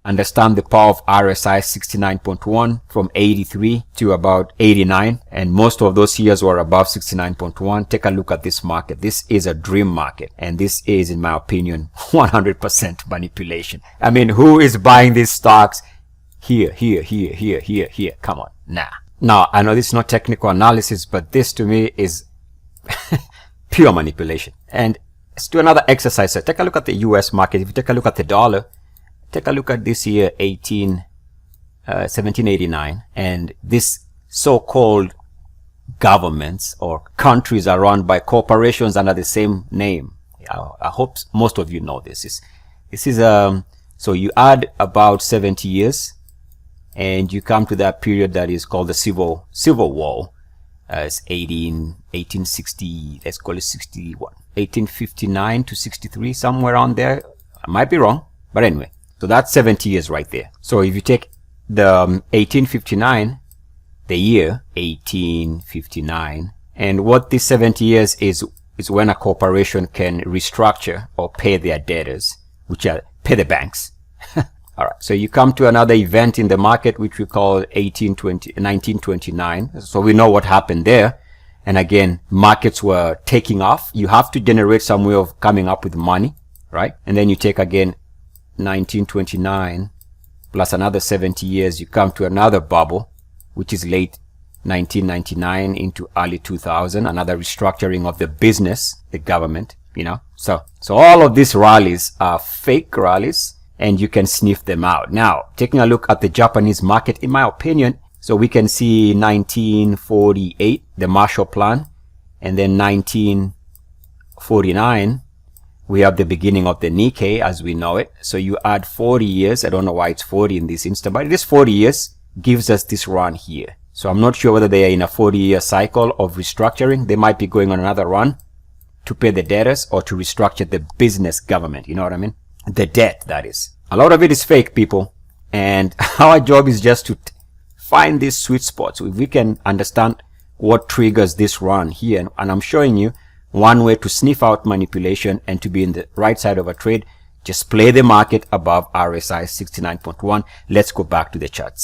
understand the power of RSI 69.1 from 83 to about 89, and most of those years were above 69.1. Take a look at this market. This is a dream market, and this is, in my opinion, 100% manipulation. I mean, who is buying these stocks here? Come on. Nah. Now, I know this is not technical analysis, but this to me is pure manipulation. And let's do another exercise. So take a look at the US market. If you take a look at the dollar, take a look at this year, 1789, and this so-called governments or countries are run by corporations under the same name. I hope most of you know this. This is so you add about 70 years, and you come to that period that is called the Civil War. It's 1860, let's call it 61, 1859 to 63, somewhere around there. I might be wrong, but anyway. So that's 70 years right there. So if you take the 1859, the year 1859, and what this 70 years is when a corporation can restructure or pay their debtors, which are pay the banks. All right. So you come to another event in the market, which we call 1929. So we know what happened there. And again, markets were taking off. You have to generate some way of coming up with money, right? And then you take again 1929 plus another 70 years, you come to another bubble, which is late 1999 into early 2000, another restructuring of the business, the government, you know. So all of these rallies are fake rallies, and you can sniff them out. Now, taking a look at the Japanese market, in my opinion, so we can see 1948, the Marshall Plan, and then 1949, we have the beginning of the Nikkei as we know it. So you add 40 years. I don't know why it's 40 in this instance, but it is 40 years, gives us this run here. So I'm not sure whether they are in a 40-year cycle of restructuring. They might be going on another run to pay the debtors or to restructure the business government. You know what I mean? The debt, that is. A lot of it is fake, people. And our job is just to find these sweet spots. If we can understand what triggers this run here, and I'm showing you one way to sniff out manipulation and to be in the right side of a trade, just play the market above RSI 69.1. Let's go back to the charts.